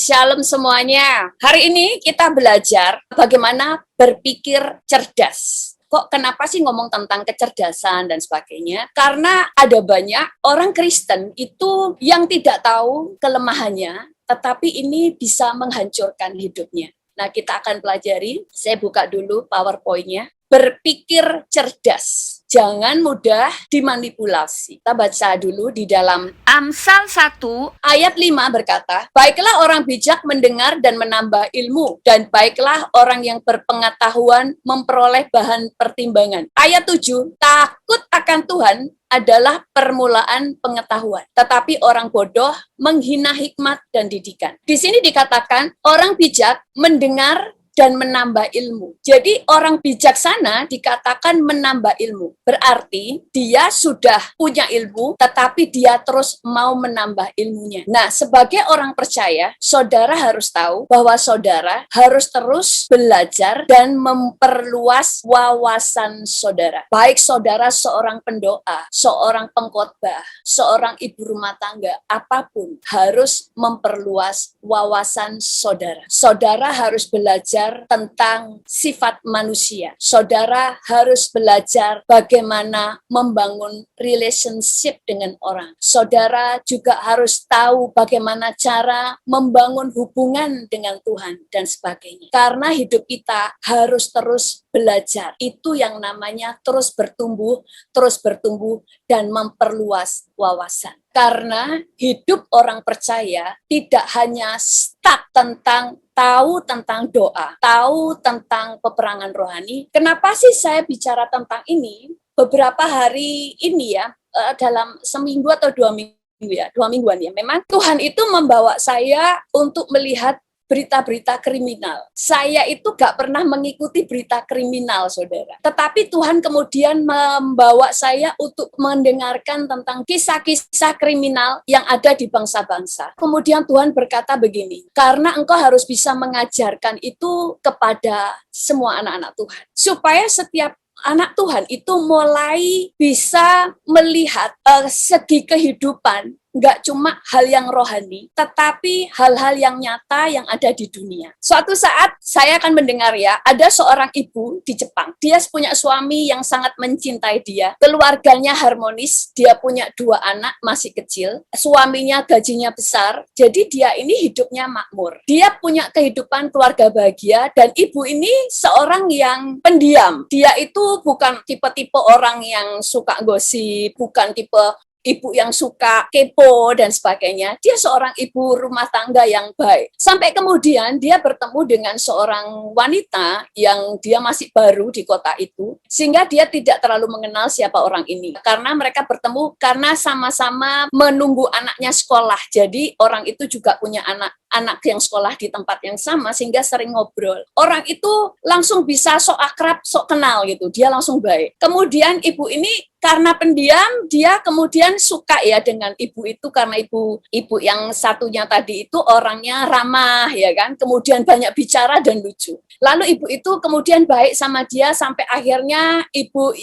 Shalom semuanya. Hari ini kita belajar bagaimana berpikir cerdas. Kok kenapa sih ngomong tentang kecerdasan dan sebagainya? Karena ada banyak orang Kristen itu yang tidak tahu kelemahannya, tetapi ini bisa menghancurkan hidupnya. Nah, kita akan pelajari. Saya buka dulu PowerPoint-nya. Berpikir cerdas. Jangan mudah dimanipulasi. Kita baca dulu di dalam Amsal 1 ayat 5 berkata, baiklah orang bijak mendengar dan menambah ilmu, dan baiklah orang yang berpengetahuan memperoleh bahan pertimbangan. Ayat 7, takut akan Tuhan adalah permulaan pengetahuan, tetapi orang bodoh menghina hikmat dan didikan. Di sini dikatakan orang bijak mendengar dan menambah ilmu. Jadi orang bijaksana dikatakan menambah ilmu. Berarti dia sudah punya ilmu, tetapi dia terus mau menambah ilmunya. Nah, sebagai orang percaya, saudara harus tahu bahwa saudara harus terus belajar dan memperluas wawasan saudara. Baik saudara seorang pendoa, seorang pengkhotbah, seorang ibu rumah tangga, apapun harus memperluas wawasan saudara. Saudara harus belajar tentang sifat manusia. Saudara harus belajar bagaimana membangun relationship dengan orang. Saudara juga harus tahu bagaimana cara membangun hubungan dengan Tuhan dan sebagainya. Karena hidup kita harus terus belajar. Itu yang namanya terus bertumbuh dan memperluas wawasan. Karena hidup orang percaya tidak hanya stuck tahu tentang doa, tahu tentang peperangan rohani. Kenapa sih saya bicara tentang ini? Beberapa hari ini ya, dalam seminggu atau 2 minggu ya, 2 mingguan ya, memang Tuhan itu membawa saya untuk melihat berita-berita kriminal. Saya itu gak pernah mengikuti berita kriminal, saudara. Tetapi Tuhan kemudian membawa saya untuk mendengarkan tentang kisah-kisah kriminal yang ada di bangsa-bangsa. Kemudian Tuhan berkata begini, karena engkau harus bisa mengajarkan itu kepada semua anak-anak Tuhan. Supaya setiap anak Tuhan itu mulai bisa melihat segi kehidupan, nggak cuma hal yang rohani, tetapi hal-hal yang nyata yang ada di dunia. Suatu saat saya akan mendengar ya, ada seorang ibu di Jepang. Dia punya suami yang sangat mencintai dia. Keluarganya harmonis, dia punya 2 anak masih kecil. Suaminya gajinya besar, jadi dia ini hidupnya makmur. Dia punya kehidupan keluarga bahagia, dan ibu ini seorang yang pendiam. Dia itu bukan tipe-tipe orang yang suka gosip, bukan tipe ibu yang suka kepo dan sebagainya. Dia seorang ibu rumah tangga yang baik. Sampai kemudian dia bertemu dengan seorang wanita yang dia masih baru di kota itu, sehingga dia tidak terlalu mengenal siapa orang ini. Karena mereka bertemu karena sama-sama menunggu anaknya sekolah. Jadi orang itu juga punya anak yang sekolah di tempat yang sama, sehingga sering ngobrol. Orang itu langsung bisa sok akrab, sok kenal gitu. Dia langsung baik. Kemudian ibu ini karena pendiam, dia kemudian suka ya dengan ibu itu, karena ibu yang satunya tadi itu orangnya ramah ya kan, kemudian banyak bicara dan lucu. Lalu ibu itu kemudian baik sama dia sampai akhirnya ibu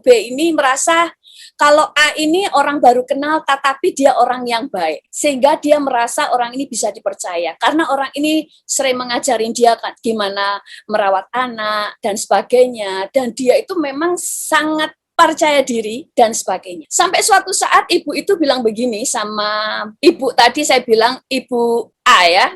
B ini merasa kalau A ini orang baru kenal, tetapi dia orang yang baik. Sehingga dia merasa orang ini bisa dipercaya. Karena orang ini sering mengajarin dia gimana merawat anak dan sebagainya. Dan dia itu memang sangat percaya diri dan sebagainya. Sampai suatu saat ibu itu bilang begini sama ibu tadi, saya bilang ibu A ya,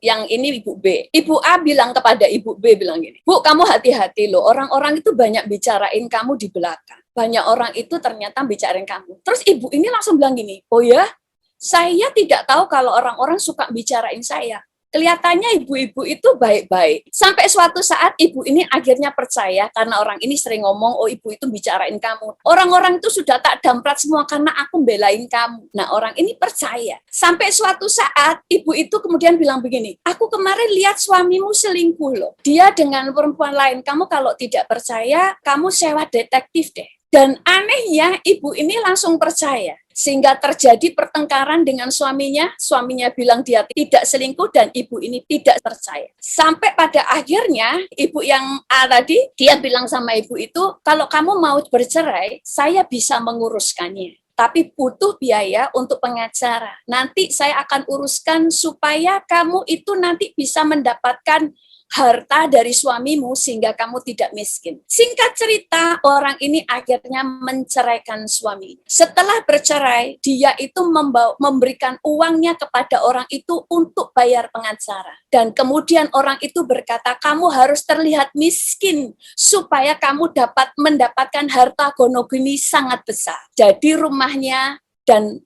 yang ini ibu B. Ibu A bilang kepada ibu B, bilang gini, Bu, kamu hati-hati loh, orang-orang itu banyak bicarain kamu di belakang. Banyak orang itu ternyata bicarain kamu. Terus ibu ini langsung bilang gini, oh ya, saya tidak tahu kalau orang-orang suka bicarain saya. Kelihatannya ibu-ibu itu baik-baik. Sampai suatu saat ibu ini akhirnya percaya karena orang ini sering ngomong, oh ibu itu bicarain kamu. Orang-orang itu sudah tak damprat semua karena aku belain kamu. Nah orang ini percaya. Sampai suatu saat ibu itu kemudian bilang begini, aku kemarin lihat suamimu selingkuh loh. Dia dengan perempuan lain. Kamu kalau tidak percaya, kamu sewa detektif deh. Dan anehnya ibu ini langsung percaya. Sehingga terjadi pertengkaran dengan suaminya bilang dia tidak selingkuh dan ibu ini tidak percaya. Sampai pada akhirnya ibu yang A tadi, dia bilang sama ibu itu, kalau kamu mau bercerai, saya bisa menguruskannya. tapi butuh biaya untuk pengacara. Nanti saya akan uruskan supaya kamu itu nanti bisa mendapatkan harta dari suamimu sehingga kamu tidak miskin. Singkat cerita, orang ini akhirnya menceraikan suami. Setelah bercerai, dia itu memberikan uangnya kepada orang itu untuk bayar pengacara. Dan kemudian orang itu berkata, kamu harus terlihat miskin supaya kamu dapat mendapatkan harta gonogini sangat besar. Jadi rumahnya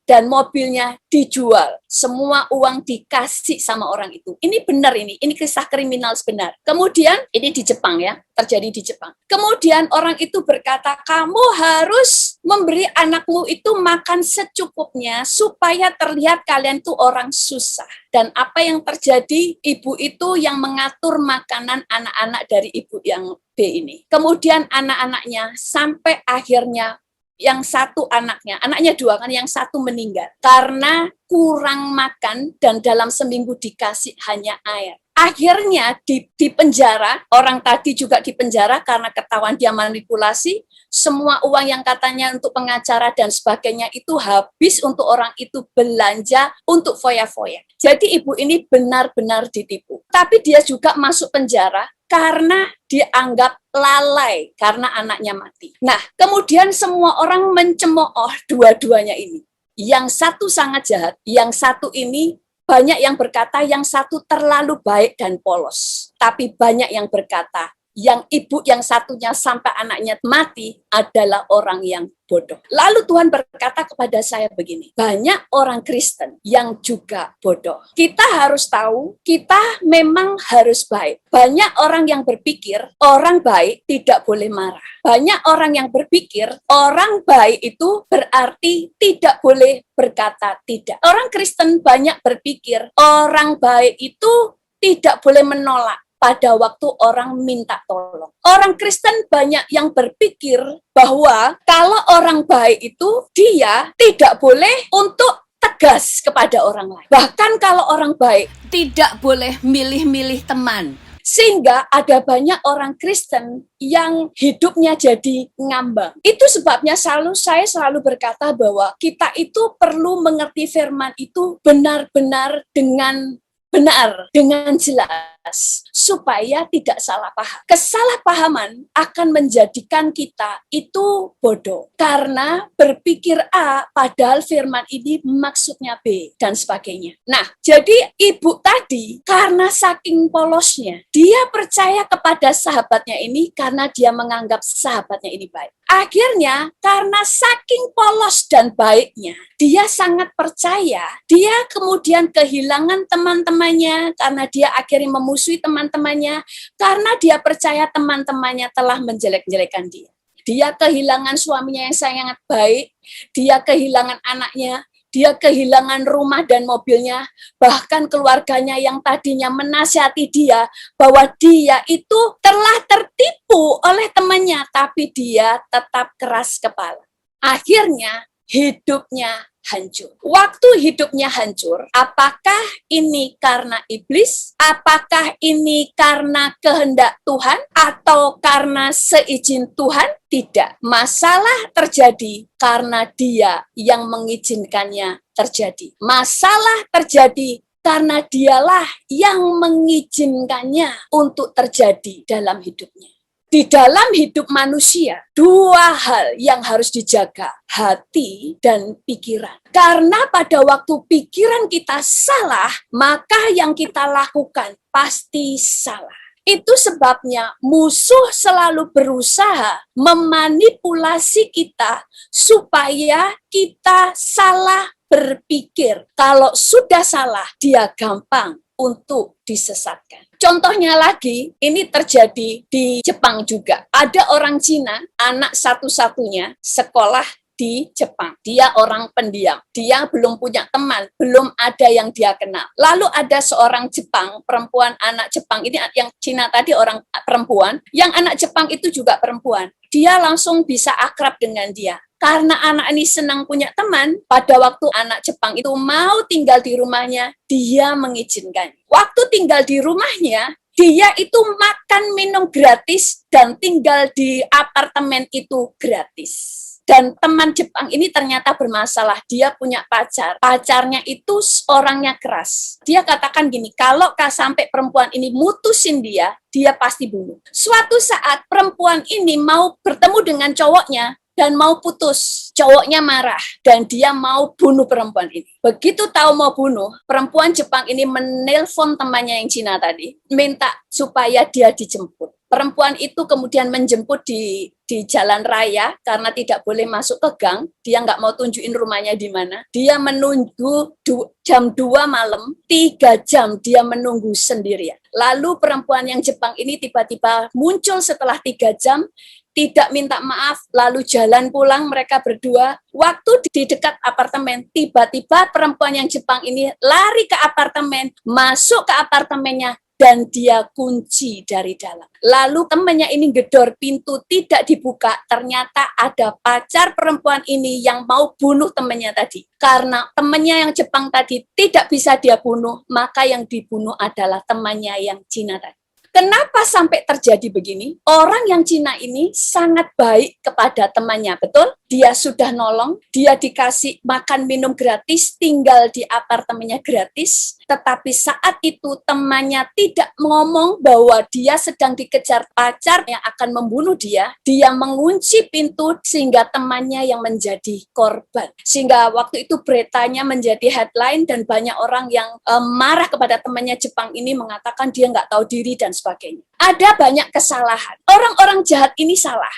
dan mobilnya dijual. Semua uang dikasih sama orang itu. Ini benar ini kisah kriminal sebenar. Kemudian, ini di Jepang ya, terjadi di Jepang. Kemudian orang itu berkata, kamu harus memberi anakmu itu makan secukupnya supaya terlihat kalian tuh orang susah. Dan apa yang terjadi, ibu itu yang mengatur makanan anak-anak dari ibu yang B ini. Kemudian anak-anaknya sampai akhirnya yang satu anaknya dua kan, yang satu meninggal karena kurang makan dan dalam seminggu dikasih hanya air. Akhirnya di penjara, orang tadi juga di penjara karena ketahuan dia manipulasi, semua uang yang katanya untuk pengacara dan sebagainya itu habis untuk orang itu belanja untuk foya-foya. Jadi ibu ini benar-benar ditipu. Tapi dia juga masuk penjara karena dianggap lalai karena anaknya mati. Nah, kemudian semua orang mencemooh dua-duanya ini. Yang satu sangat jahat, yang satu ini banyak yang berkata yang satu terlalu baik dan polos. Tapi banyak yang berkata yang ibu yang satunya sampai anaknya mati adalah orang yang bodoh. Lalu Tuhan berkata kepada saya begini, banyak orang Kristen yang juga bodoh. Kita harus tahu, kita memang harus baik. Banyak orang yang berpikir, orang baik tidak boleh marah. Banyak orang yang berpikir, orang baik itu berarti tidak boleh berkata tidak. Orang Kristen banyak berpikir, orang baik itu tidak boleh menolak pada waktu orang minta tolong. Orang Kristen banyak yang berpikir bahwa kalau orang baik itu dia tidak boleh untuk tegas kepada orang lain. Bahkan kalau orang baik tidak boleh milih-milih teman. Sehingga ada banyak orang Kristen yang hidupnya jadi ngambang. Itu sebabnya saya selalu berkata bahwa kita itu perlu mengerti firman itu benar-benar dengan benar, dengan jelas, supaya tidak salah paham. Kesalahpahaman akan menjadikan kita itu bodoh, karena berpikir A, padahal firman ini maksudnya B, dan sebagainya. Nah, jadi ibu tadi, karena saking polosnya, dia percaya kepada sahabatnya ini karena dia menganggap sahabatnya ini baik. Akhirnya, karena saking polos dan baiknya, dia sangat percaya, dia kemudian kehilangan teman-temannya, karena dia akhirnya memusuhi teman-temannya, karena dia percaya teman-temannya telah menjelek-jelekan dia. Dia kehilangan suaminya yang sangat baik, dia kehilangan anaknya, dia kehilangan rumah dan mobilnya, bahkan keluarganya yang tadinya menasihati dia bahwa dia itu telah tertipu oleh temannya, tapi dia tetap keras kepala. Akhirnya hidupnya hancur. Waktu hidupnya hancur, apakah ini karena iblis? Apakah ini karena kehendak Tuhan? Atau karena seizin Tuhan? Tidak. Masalah terjadi karena dia yang mengizinkannya terjadi. Masalah terjadi karena dialah yang mengizinkannya untuk terjadi dalam hidupnya. Di dalam hidup manusia, dua hal yang harus dijaga, hati dan pikiran. Karena pada waktu pikiran kita salah, maka yang kita lakukan pasti salah. Itu sebabnya musuh selalu berusaha memanipulasi kita supaya kita salah berpikir. Kalau sudah salah, dia gampang untuk disesatkan. Contohnya lagi, ini terjadi di Jepang juga. Ada orang Cina, anak satu-satunya sekolah di Jepang. Dia orang pendiam. Dia belum punya teman, belum ada yang dia kenal. Lalu ada seorang Jepang, perempuan anak Jepang, ini yang Cina tadi orang perempuan, yang anak Jepang itu juga perempuan. Dia langsung bisa akrab dengan dia. Karena anak ini senang punya teman, pada waktu anak Jepang itu mau tinggal di rumahnya, dia mengizinkan. Waktu tinggal di rumahnya, dia itu makan minum gratis dan tinggal di apartemen itu gratis. Dan teman Jepang ini ternyata bermasalah. Dia punya pacar. Pacarnya itu orangnya keras. Dia katakan gini, kalau sampai perempuan ini mutusin dia pasti bunuh. Suatu saat perempuan ini mau bertemu dengan cowoknya dan mau putus. Cowoknya marah dan dia mau bunuh perempuan ini. Begitu tahu mau bunuh, perempuan Jepang ini menelpon temannya yang Cina tadi, minta supaya dia dijemput. Perempuan itu kemudian menjemput di jalan raya karena tidak boleh masuk ke gang. Dia nggak mau tunjukin rumahnya di mana. Dia menunggu jam 2 malam, 3 jam dia menunggu sendirian. Lalu perempuan yang Jepang ini tiba-tiba muncul setelah 3 jam, tidak minta maaf, lalu jalan pulang mereka berdua. Waktu di dekat apartemen, tiba-tiba perempuan yang Jepang ini lari ke apartemen, masuk ke apartemennya, dan dia kunci dari dalam. Lalu temannya ini gedor pintu, tidak dibuka, ternyata ada pacar perempuan ini yang mau bunuh temannya tadi. Karena temannya yang Jepang tadi tidak bisa dia bunuh, maka yang dibunuh adalah temannya yang Cina tadi. Kenapa sampai terjadi begini? Orang yang Cina ini sangat baik kepada temannya, betul? Dia sudah nolong, dia dikasih makan minum gratis, tinggal di apartemennya gratis, tetapi saat itu temannya tidak ngomong bahwa dia sedang dikejar pacar yang akan membunuh dia mengunci pintu sehingga temannya yang menjadi korban. Sehingga waktu itu beritanya menjadi headline dan banyak orang yang marah kepada temannya Jepang ini mengatakan dia nggak tahu diri dan sebagainya. Ada banyak kesalahan. Orang-orang jahat ini salah.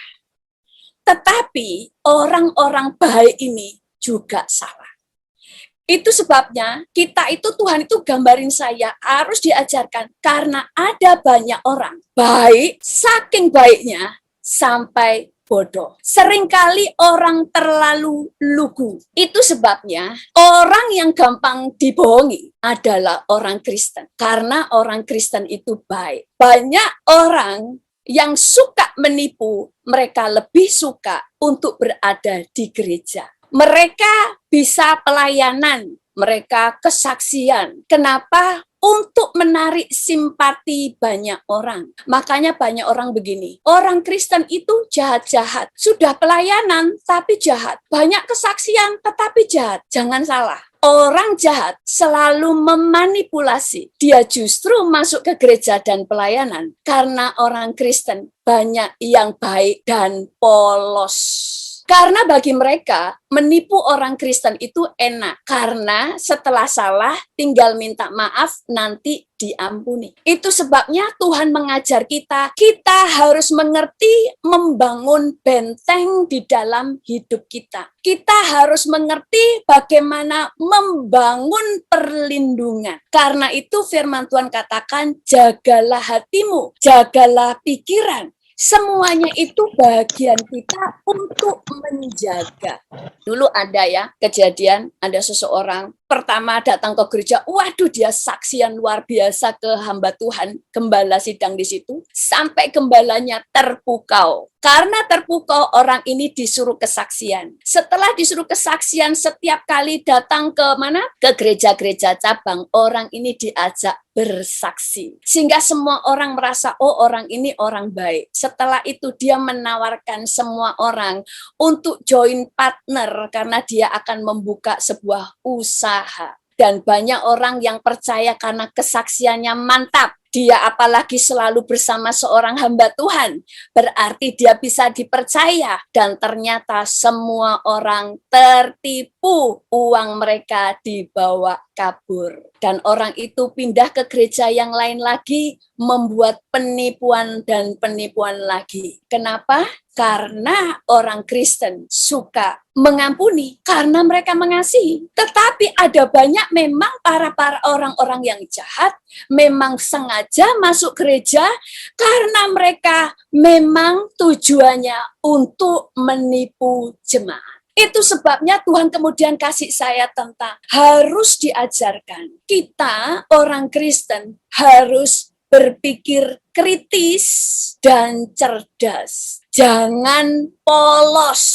Tetapi orang-orang baik ini juga salah. Itu sebabnya kita itu, Tuhan itu gambarin saya harus diajarkan karena ada banyak orang baik, saking baiknya sampai bodoh. Seringkali orang terlalu lugu. Itu sebabnya orang yang gampang dibohongi adalah orang Kristen. Karena orang Kristen itu baik. Banyak orang yang suka menipu, mereka lebih suka untuk berada di gereja. Mereka bisa pelayanan, mereka kesaksian. Kenapa? Untuk menarik simpati banyak orang. Makanya banyak orang begini, orang Kristen itu jahat-jahat. Sudah pelayanan, tapi jahat. Banyak kesaksian, tetapi jahat. Jangan salah. Orang jahat selalu memanipulasi. Dia justru masuk ke gereja dan pelayanan. Karena orang Kristen banyak yang baik dan polos. Karena bagi mereka, menipu orang Kristen itu enak. Karena setelah salah, tinggal minta maaf, nanti diampuni. Itu sebabnya Tuhan mengajar kita harus mengerti membangun benteng di dalam hidup kita. Kita harus mengerti bagaimana membangun perlindungan. Karena itu firman Tuhan katakan, jagalah hatimu, jagalah pikiran. Semuanya itu bagian kita untuk menjaga. Dulu ada ya kejadian, ada seseorang pertama datang ke gereja, waduh dia saksian luar biasa ke hamba Tuhan, gembala sidang di situ, sampai gembalanya terpukau. Karena terpukau, orang ini disuruh kesaksian. Setelah disuruh kesaksian, setiap kali datang ke mana? Ke gereja-gereja cabang, orang ini diajak bersaksi. Sehingga semua orang merasa, oh orang ini orang baik. Setelah itu dia menawarkan semua orang untuk join partner karena dia akan membuka sebuah usaha. Dan banyak orang yang percaya karena kesaksiannya mantap. Dia apalagi selalu bersama seorang hamba Tuhan. Berarti dia bisa dipercaya. Dan ternyata semua orang tertipu. Uang mereka dibawa kabur. Dan orang itu pindah ke gereja yang lain lagi, membuat penipuan dan penipuan lagi. Kenapa? Karena orang Kristen suka mengampuni, karena mereka mengasihi. Tetapi ada banyak memang para orang-orang yang jahat, memang sengaja masuk gereja, karena mereka memang tujuannya untuk menipu jemaat. Itu sebabnya Tuhan kemudian kasih saya tentang harus diajarkan. Kita orang Kristen harus berpikir kritis dan cerdas. Jangan polos.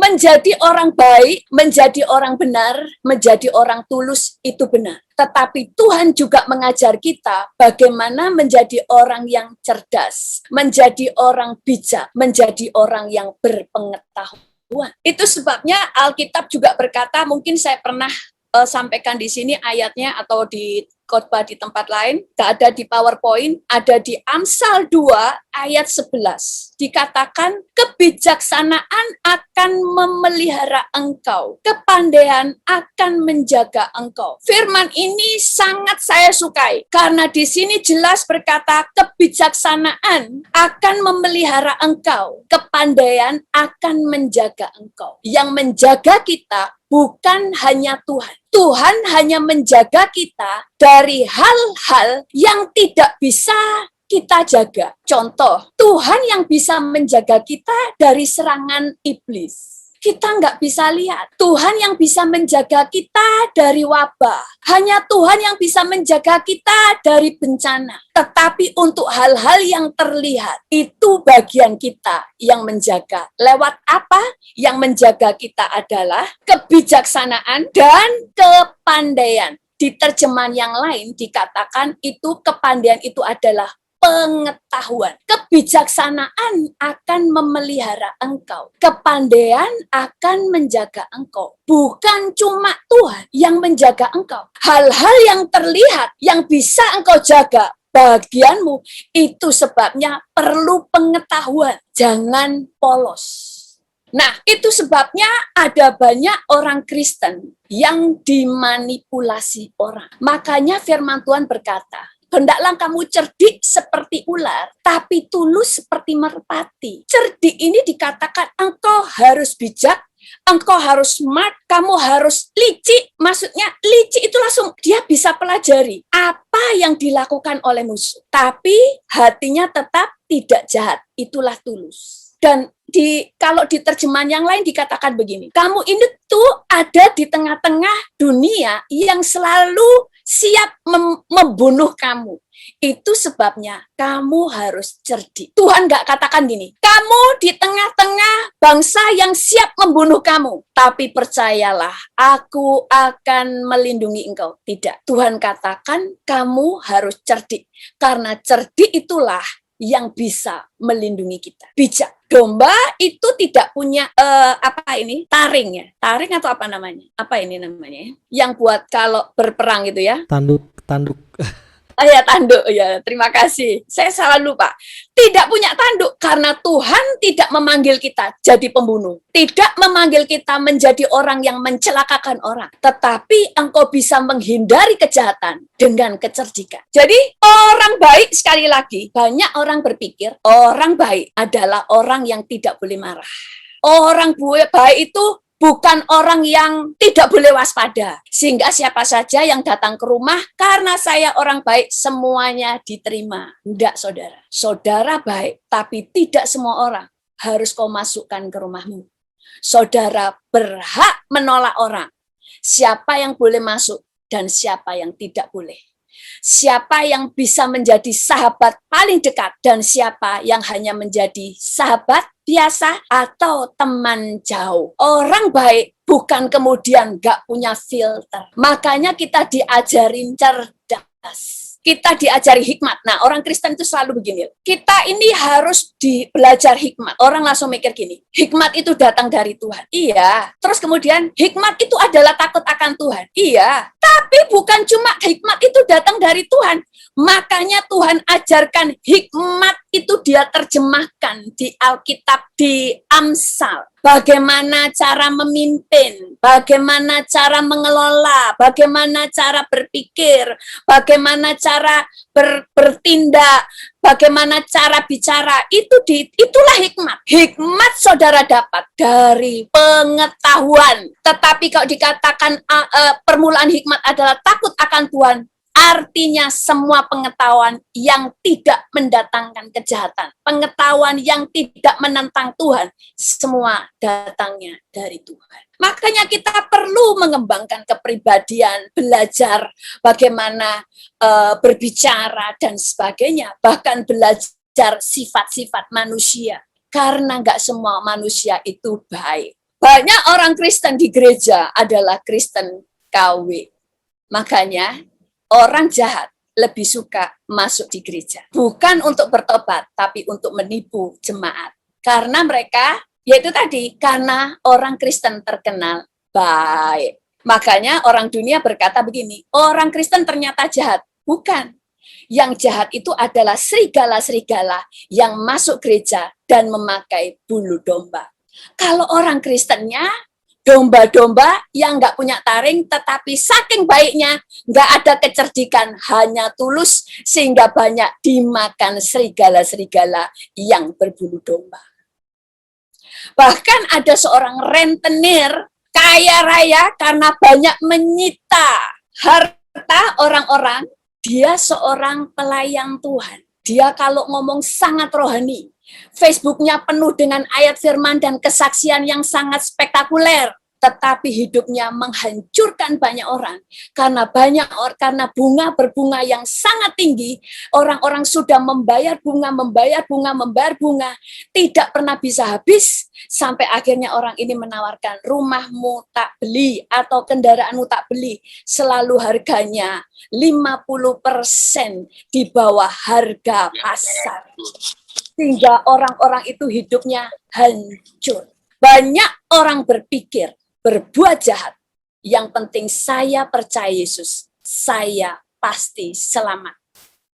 Menjadi orang baik, menjadi orang benar, menjadi orang tulus itu benar. Tetapi Tuhan juga mengajar kita bagaimana menjadi orang yang cerdas, menjadi orang bijak, menjadi orang yang berpengetahuan. Itu sebabnya Alkitab juga berkata, mungkin saya pernah sampaikan di sini ayatnya atau di khotbah di tempat lain, nggak ada di PowerPoint, ada di Amsal 2 ayat 11. Dikatakan kebijaksanaan akan memelihara engkau, kepandaian akan menjaga engkau. Firman ini sangat saya sukai karena di sini jelas berkata kebijaksanaan akan memelihara engkau, kepandaian akan menjaga engkau. Yang menjaga kita bukan hanya Tuhan. Tuhan hanya menjaga kita dari hal-hal yang tidak bisa kita jaga. Contoh, Tuhan yang bisa menjaga kita dari serangan iblis. Kita nggak bisa lihat. Tuhan yang bisa menjaga kita dari wabah. Hanya Tuhan yang bisa menjaga kita dari bencana. Tetapi untuk hal-hal yang terlihat, itu bagian kita yang menjaga. Lewat apa? Yang menjaga kita adalah kebijaksanaan dan kepandaian. Di terjemahan yang lain dikatakan itu kepandaian itu adalah pengetahuan. Kebijaksanaan akan memelihara engkau. Kepandaian akan menjaga engkau. Bukan cuma Tuhan yang menjaga engkau. Hal-hal yang terlihat, yang bisa engkau jaga, bagianmu, itu sebabnya perlu pengetahuan. Jangan polos. Nah, itu sebabnya ada banyak orang Kristen yang dimanipulasi orang. Makanya firman Tuhan berkata, hendaklah kamu cerdik seperti ular, tapi tulus seperti merpati. Cerdik ini dikatakan engkau harus bijak, engkau harus smart, kamu harus licik. Maksudnya licik itu langsung dia bisa pelajari apa yang dilakukan oleh musuh. Tapi hatinya tetap tidak jahat. Itulah tulus. Dan kalau di terjemahan yang lain dikatakan begini, kamu ini tuh ada di tengah-tengah dunia yang selalu siap membunuh kamu. Itu sebabnya kamu harus cerdik. Tuhan nggak katakan gini, kamu di tengah-tengah bangsa yang siap membunuh kamu. Tapi percayalah, aku akan melindungi engkau. Tidak, Tuhan katakan kamu harus cerdik. Karena cerdik itulah yang bisa melindungi kita. Bijak. Domba itu tidak punya taring ya. Taring atau apa namanya? Apa ini namanya? Yang buat kalau berperang gitu ya. Tanduk. Ya, tanduk. Ya, terima kasih. Saya salah lupa. Tidak punya tanduk karena Tuhan tidak memanggil kita jadi pembunuh. Tidak memanggil kita menjadi orang yang mencelakakan orang. Tetapi engkau bisa menghindari kejahatan dengan kecerdikan. Jadi orang baik, sekali lagi, banyak orang berpikir orang baik adalah orang yang tidak boleh marah. Orang baik itu bukan orang yang tidak boleh waspada. Sehingga siapa saja yang datang ke rumah, karena saya orang baik, semuanya diterima. Tidak, saudara. Saudara baik, tapi tidak semua orang harus kau masukkan ke rumahmu. Saudara berhak menolak orang. Siapa yang boleh masuk dan siapa yang tidak boleh. Siapa yang bisa menjadi sahabat paling dekat dan siapa yang hanya menjadi sahabat biasa atau teman jauh. Orang baik bukan kemudian gak punya filter. Makanya kita diajarin cerdas. Kita diajari hikmat. Nah, orang Kristen itu selalu begini. Kita ini harus belajar hikmat. Orang langsung mikir gini, hikmat itu datang dari Tuhan. Iya. Terus kemudian, hikmat itu adalah takut akan Tuhan. Iya. Tapi bukan cuma hikmat itu datang dari Tuhan. Makanya Tuhan ajarkan hikmat itu dia terjemahkan di Alkitab, di Amsal. Bagaimana cara memimpin, bagaimana cara mengelola, bagaimana cara berpikir, bagaimana cara bertindak, bagaimana cara bicara. Itulah hikmat. Hikmat saudara dapat dari pengetahuan. Tetapi kalau dikatakan permulaan hikmat adalah takut akan Tuhan, artinya semua pengetahuan yang tidak mendatangkan kejahatan, pengetahuan yang tidak menentang Tuhan, semua datangnya dari Tuhan. Makanya kita perlu mengembangkan kepribadian, belajar bagaimana berbicara dan sebagainya, bahkan belajar sifat-sifat manusia, karena nggak semua manusia itu baik. Banyak orang Kristen di gereja adalah Kristen KW. Makanya orang jahat lebih suka masuk di gereja. Bukan untuk bertobat, tapi untuk menipu jemaat. Karena mereka Yaitu tadi, karena orang Kristen terkenal baik. Makanya orang dunia berkata begini, orang Kristen ternyata jahat. Bukan. Yang jahat itu adalah serigala-serigala yang masuk gereja dan memakai bulu domba. Kalau orang Kristennya, domba-domba yang nggak punya taring, tetapi saking baiknya, nggak ada kecerdikan, hanya tulus, sehingga banyak dimakan serigala-serigala yang berbulu domba. Bahkan ada seorang rentenir kaya raya karena banyak menyita harta orang-orang. Dia seorang pelayan Tuhan. Dia kalau ngomong sangat rohani. Facebooknya penuh dengan ayat firman dan kesaksian yang sangat spektakuler. Tetapi hidupnya menghancurkan banyak orang. Karena bunga berbunga yang sangat tinggi, orang-orang sudah membayar bunga, tidak pernah bisa habis, sampai akhirnya orang ini menawarkan rumahmu tak beli atau kendaraanmu tak beli, selalu harganya 50% di bawah harga pasar. Sehingga orang-orang itu hidupnya hancur. Banyak orang berpikir, berbuat jahat. Yang penting saya percaya Yesus, saya pasti selamat.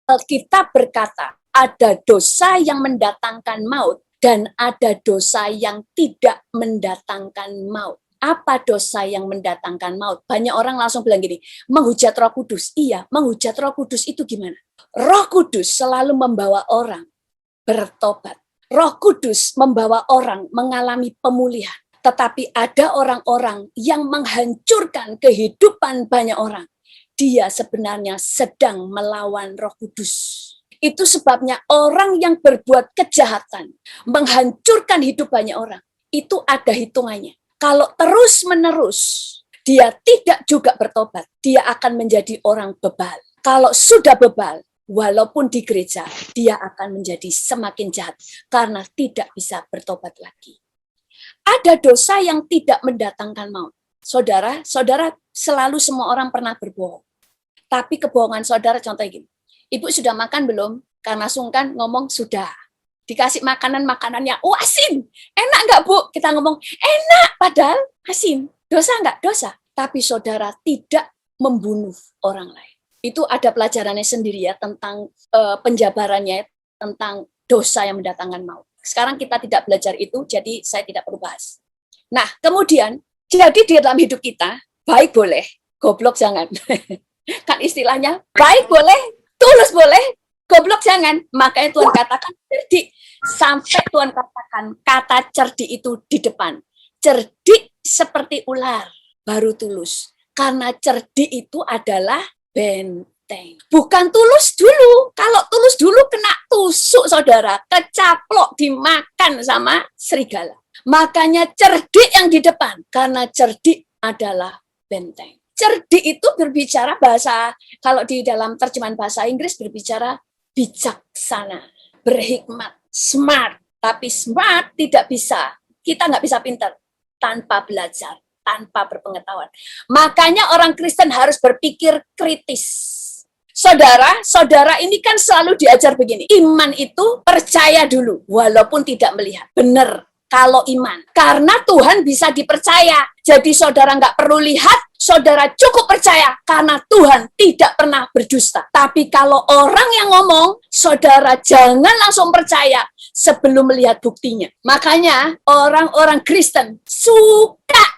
Alkitab berkata, ada dosa yang mendatangkan maut dan ada dosa yang tidak mendatangkan maut. Apa dosa yang mendatangkan maut? Banyak orang langsung bilang gini, menghujat Roh Kudus. Iya, menghujat Roh Kudus itu gimana? Roh Kudus selalu membawa orang bertobat. Roh Kudus membawa orang mengalami pemulihan. Tetapi ada orang-orang yang menghancurkan kehidupan banyak orang. Dia sebenarnya sedang melawan Roh Kudus. Itu sebabnya orang yang berbuat kejahatan, menghancurkan hidup banyak orang, itu ada hitungannya. Kalau terus-menerus dia tidak juga bertobat, dia akan menjadi orang bebal. Kalau sudah bebal, walaupun di gereja, dia akan menjadi semakin jahat karena tidak bisa bertobat lagi. Ada dosa yang tidak mendatangkan maut. Saudara selalu semua orang pernah berbohong. Tapi kebohongan saudara contohnya gini. Ibu sudah makan belum? Karena sungkan ngomong sudah. Dikasih makanan-makanannya, asin. Enak nggak Bu? Kita ngomong, enak padahal asin. Dosa nggak? Dosa. Tapi saudara tidak membunuh orang lain. Itu ada pelajarannya sendiri ya tentang penjabarannya, tentang dosa yang mendatangkan maut. Sekarang kita tidak belajar itu, jadi saya tidak perlu bahas. Nah, kemudian, jadi di dalam hidup kita, baik boleh, goblok jangan. Kan istilahnya, baik boleh, tulus boleh, goblok jangan. Makanya Tuhan katakan cerdik. Sampai Tuhan katakan kata cerdik itu di depan. Cerdik seperti ular, baru tulus. Karena cerdik itu adalah benteng. Bukan tulus dulu. Kalau tulus dulu kena tusuk saudara, kecaplok dimakan sama serigala. Makanya cerdik yang di depan, karena cerdik adalah benteng. Cerdik itu berbicara bahasa, kalau di dalam terjemahan bahasa Inggris berbicara bijaksana, berhikmat, smart. Tapi smart tidak bisa, kita nggak bisa pintar tanpa belajar, tanpa berpengetahuan. Makanya orang Kristen harus berpikir kritis. Saudara ini kan selalu diajar begini. Iman itu percaya dulu, walaupun tidak melihat. Benar, kalau iman. Karena Tuhan bisa dipercaya. Jadi saudara nggak perlu lihat, saudara cukup percaya. Karena Tuhan tidak pernah berdusta. Tapi kalau orang yang ngomong, saudara jangan langsung percaya sebelum melihat buktinya. Makanya orang-orang Kristen suka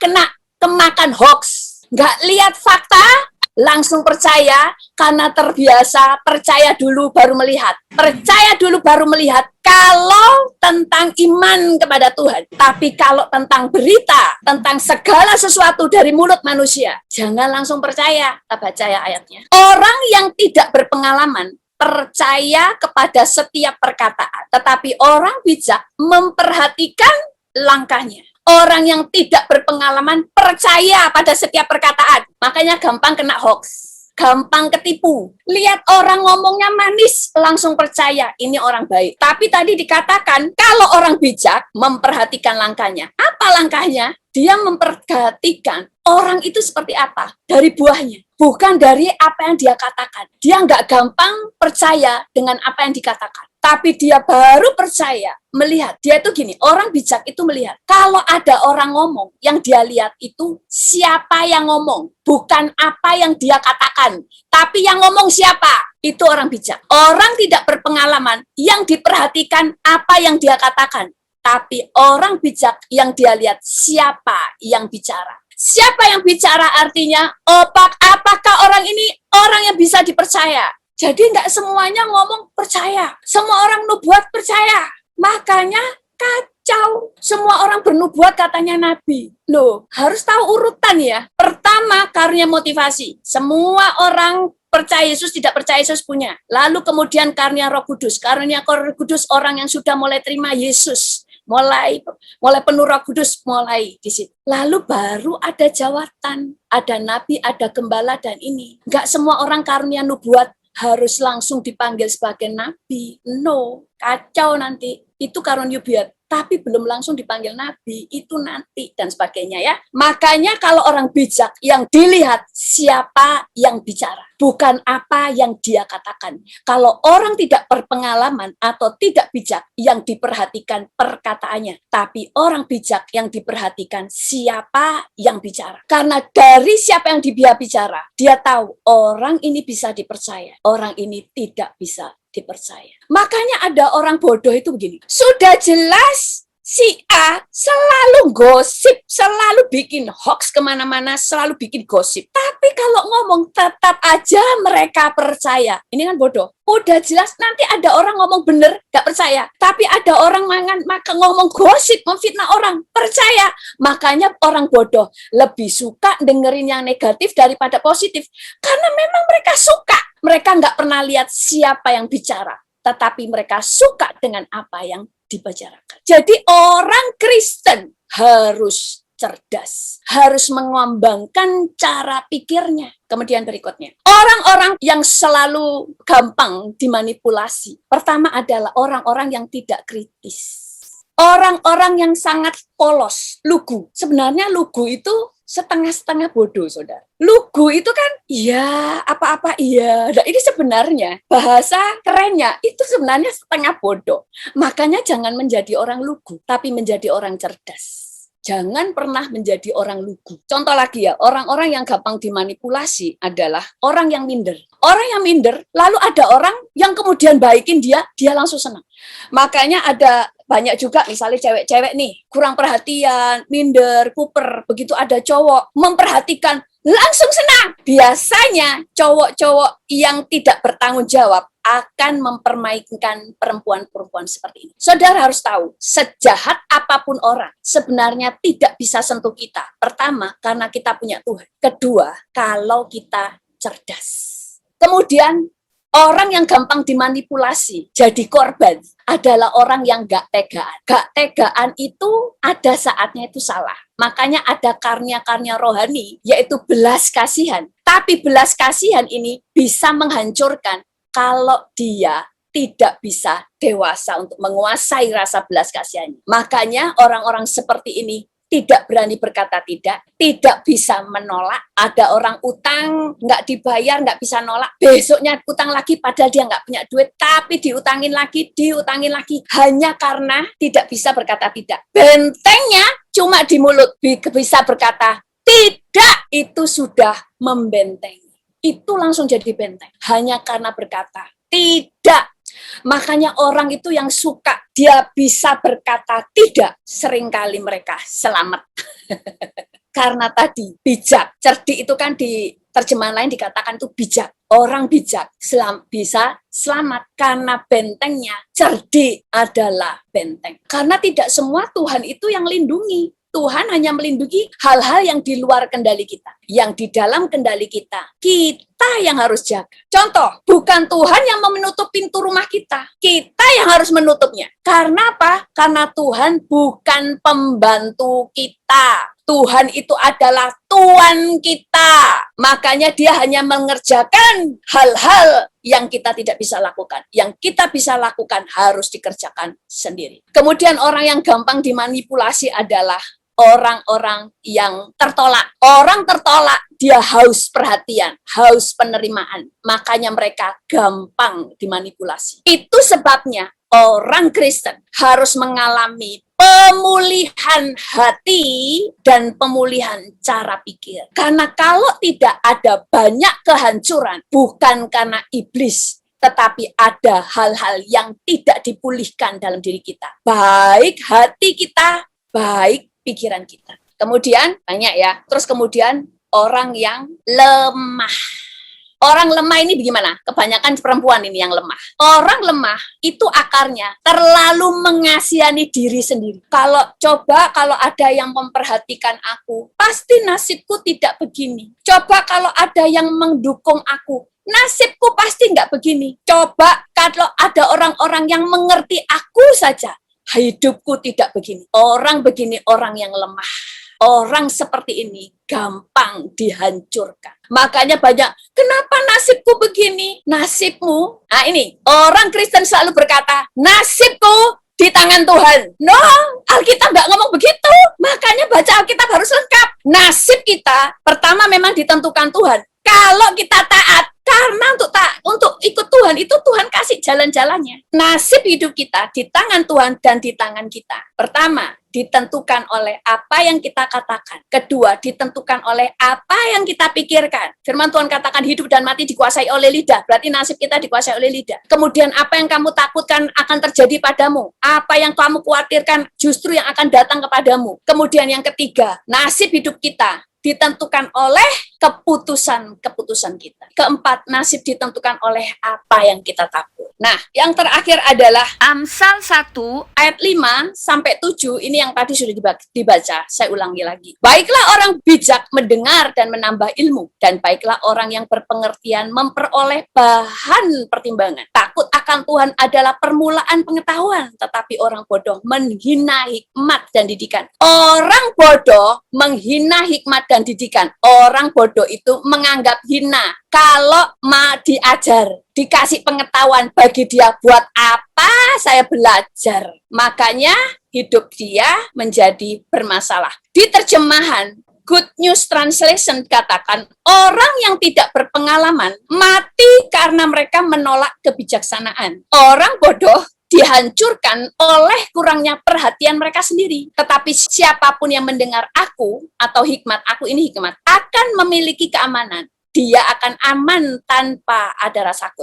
kemakan hoax. Nggak lihat fakta, langsung percaya karena terbiasa percaya dulu baru melihat. Percaya dulu baru melihat kalau tentang iman kepada Tuhan. Tapi kalau tentang berita, tentang segala sesuatu dari mulut manusia, jangan langsung percaya. Kita baca ya ayatnya. Orang yang tidak berpengalaman percaya kepada setiap perkataan. Tetapi orang bijak memperhatikan langkahnya. Orang yang tidak berpengalaman percaya pada setiap perkataan. Makanya gampang kena hoax. Gampang ketipu. Lihat orang ngomongnya manis, langsung percaya ini orang baik. Tapi tadi dikatakan, kalau orang bijak memperhatikan langkahnya. Apa langkahnya? Dia memperhatikan orang itu seperti apa? Dari buahnya. Bukan dari apa yang dia katakan. Dia nggak gampang percaya dengan apa yang dikatakan. Tapi dia baru percaya, melihat. Dia itu gini, orang bijak itu melihat. Kalau ada orang ngomong, yang dia lihat itu siapa yang ngomong. Bukan apa yang dia katakan. Tapi yang ngomong siapa? Itu orang bijak. Orang tidak berpengalaman, yang diperhatikan apa yang dia katakan. Tapi orang bijak yang dia lihat siapa yang bicara. Siapa yang bicara artinya, apakah orang ini orang yang bisa dipercaya? Jadi nggak semuanya ngomong percaya. Semua orang nubuat percaya. Makanya kacau. Semua orang bernubuat katanya nabi. Loh, harus tahu urutan ya. Pertama, karunia motivasi. Semua orang percaya Yesus, tidak percaya Yesus punya. Lalu kemudian karunia Roh Kudus. Karunia Roh Kudus orang yang sudah mulai terima Yesus. Mulai penuh Roh Kudus, mulai di situ. Lalu baru ada jawatan. Ada nabi, ada gembala, dan ini. Nggak semua orang karunia nubuat harus langsung dipanggil sebagai nabi. No, kacau nanti. Itu karunia nubuat, tapi belum langsung dipanggil nabi, itu nanti, dan sebagainya ya. Makanya kalau orang bijak yang dilihat siapa yang bicara, bukan apa yang dia katakan. Kalau orang tidak berpengalaman atau tidak bijak, yang diperhatikan perkataannya. Tapi orang bijak yang diperhatikan siapa yang bicara. Karena dari siapa yang dia bicara, dia tahu orang ini bisa dipercaya, orang ini tidak bisa dipercaya. Makanya ada orang bodoh itu begini. Sudah jelas si A selalu gosip, selalu bikin hoax kemana-mana, selalu bikin gosip. Tapi kalau ngomong tetap aja mereka percaya. Ini kan bodoh. Udah jelas nanti ada orang ngomong bener, gak percaya. Tapi ada orang maka ngomong gosip, memfitnah orang, percaya. Makanya orang bodoh lebih suka dengerin yang negatif daripada positif. Karena memang mereka suka. Mereka nggak pernah lihat siapa yang bicara, tetapi mereka suka dengan apa yang dibicarakan. Jadi orang Kristen harus cerdas, harus mengembangkan cara pikirnya. Kemudian berikutnya, orang-orang yang selalu gampang dimanipulasi. Pertama adalah orang-orang yang tidak kritis. Orang-orang yang sangat polos, lugu. Sebenarnya lugu itu setengah-setengah bodoh, saudara. Lugu itu kan, iya, apa-apa iya. Nah, ini sebenarnya bahasa kerennya itu sebenarnya setengah bodoh. Makanya jangan menjadi orang lugu, tapi menjadi orang cerdas. Jangan pernah menjadi orang lugu. Contoh lagi ya, orang-orang yang gampang dimanipulasi adalah orang yang minder. Orang yang minder, lalu ada orang yang kemudian baikin dia langsung senang. Makanya ada banyak juga misalnya cewek-cewek nih, kurang perhatian, minder, kuper, begitu ada cowok memperhatikan, langsung senang. Biasanya cowok-cowok yang tidak bertanggung jawab akan mempermainkan perempuan-perempuan seperti ini. Saudara harus tahu, sejahat apapun orang, sebenarnya tidak bisa sentuh kita. Pertama, karena kita punya Tuhan. Kedua, kalau kita cerdas. Kemudian, orang yang gampang dimanipulasi, jadi korban, adalah orang yang gak tegaan. Gak tegaan itu ada saatnya itu salah. Makanya ada karunia-karunia rohani, yaitu belas kasihan. Tapi belas kasihan ini bisa menghancurkan kalau dia tidak bisa dewasa untuk menguasai rasa belas kasihannya. Makanya orang-orang seperti ini tidak berani berkata tidak bisa menolak. Ada orang utang, nggak dibayar, nggak bisa nolak. Besoknya utang lagi, padahal dia nggak punya duit, tapi diutangin lagi. Hanya karena tidak bisa berkata tidak. Bentengnya cuma di mulut, bisa berkata tidak, itu sudah membentengi. Itu langsung jadi benteng. Hanya karena berkata tidak. Makanya orang itu yang suka dia bisa berkata tidak, seringkali mereka selamat. Karena tadi bijak, cerdik itu kan di terjemahan lain dikatakan itu bijak. Orang bijak bisa selamat karena bentengnya. Cerdik adalah benteng. Karena tidak semua Tuhan itu yang lindungi. Tuhan hanya melindungi hal-hal yang di luar kendali kita. Yang di dalam kendali kita yang harus jaga. Contoh, bukan Tuhan yang menutup pintu rumah kita. Kita yang harus menutupnya. Karena apa? Karena Tuhan bukan pembantu kita. Tuhan itu adalah Tuhan kita. Makanya dia hanya mengerjakan hal-hal yang kita tidak bisa lakukan. Yang kita bisa lakukan harus dikerjakan sendiri. Kemudian orang yang gampang dimanipulasi adalah orang-orang yang tertolak. Orang tertolak dia haus perhatian, haus penerimaan. Makanya mereka gampang dimanipulasi. Itu sebabnya orang Kristen harus mengalami pemulihan hati dan pemulihan cara pikir. Karena kalau tidak ada banyak kehancuran, bukan karena iblis, tetapi ada hal-hal yang tidak dipulihkan dalam diri kita. Baik hati kita, baik pikiran kita. Kemudian, banyak ya. Terus kemudian, orang yang lemah. Orang lemah ini bagaimana? Kebanyakan perempuan ini yang lemah. Orang lemah itu akarnya terlalu mengasihani diri sendiri. Kalau ada yang memperhatikan aku, pasti nasibku tidak begini. Coba kalau ada yang mendukung aku, nasibku pasti nggak begini. Coba kalau ada orang-orang yang mengerti aku saja, hidupku tidak begini. Orang begini orang yang lemah. Orang seperti ini gampang dihancurkan. Makanya banyak, kenapa nasibku begini? Nasibmu, nah ini, orang Kristen selalu berkata, nasibku di tangan Tuhan. No, Alkitab nggak ngomong begitu. Makanya baca Alkitab harus lengkap. Nasib kita, pertama memang ditentukan Tuhan. Kalau kita taat, karena untuk ikut Tuhan, itu Tuhan kasih jalan-jalannya. Nasib hidup kita di tangan Tuhan dan di tangan kita. Pertama, ditentukan oleh apa yang kita katakan. Kedua, ditentukan oleh apa yang kita pikirkan. Firman Tuhan katakan hidup dan mati dikuasai oleh lidah. Berarti nasib kita dikuasai oleh lidah. Kemudian apa yang kamu takutkan akan terjadi padamu. Apa yang kamu khawatirkan justru yang akan datang kepadamu. Kemudian yang ketiga, nasib hidup kita ditentukan oleh keputusan-keputusan kita. Keempat, nasib ditentukan oleh apa yang kita takut. Nah, yang terakhir adalah Amsal 1 ayat 5 sampai 7. Ini yang tadi sudah dibaca, saya ulangi lagi. Baiklah orang bijak mendengar dan menambah ilmu, dan baiklah orang yang berpengertian memperoleh bahan pertimbangan. Takut akan Tuhan adalah permulaan pengetahuan, tetapi orang bodoh menghina hikmat dan didikan. Orang bodoh menghina hikmat dan didikan. Orang bodoh itu menganggap hina kalau diajar, dikasih pengetahuan, bagi dia buat apa saya belajar. Makanya hidup dia menjadi bermasalah. Di terjemahan Good News Translation katakan, orang yang tidak berpengalaman mati karena mereka menolak kebijaksanaan. Orang bodoh dihancurkan oleh kurangnya perhatian mereka sendiri. Tetapi siapapun yang mendengar aku, atau hikmat, aku ini hikmat, akan memiliki keamanan. Dia akan aman tanpa ada rasa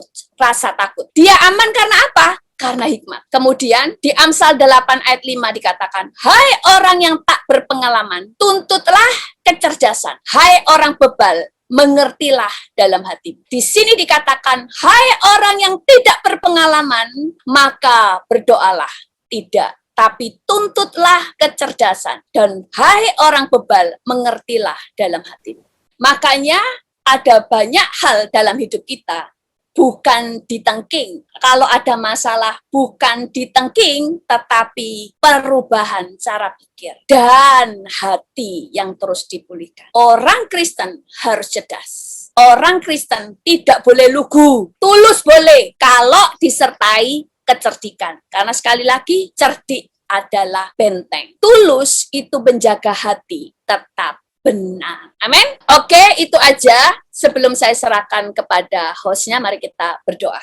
takut. Dia aman karena apa? Karena hikmat. Kemudian di Amsal 8 ayat 5 dikatakan, hai orang yang tak berpengalaman, tuntutlah kecerdasan. Hai orang bebal, mengertilah dalam hati. Di sini dikatakan, hai orang yang tidak berpengalaman, maka berdoalah. Tidak, tapi tuntutlah kecerdasan. Dan hai orang bebal, mengertilah dalam hati. Makanya ada banyak hal dalam hidup kita, bukan ditengking. Kalau ada masalah, bukan ditengking, tetapi perubahan cara pikir dan hati yang terus dipulihkan. Orang Kristen harus cerdas. Orang Kristen tidak boleh lugu. Tulus boleh, kalau disertai kecerdikan. Karena sekali lagi, cerdik adalah benteng. Tulus itu menjaga hati tetap benar. Amin. Oke, itu aja. Sebelum saya serahkan kepada hostnya, mari kita berdoa.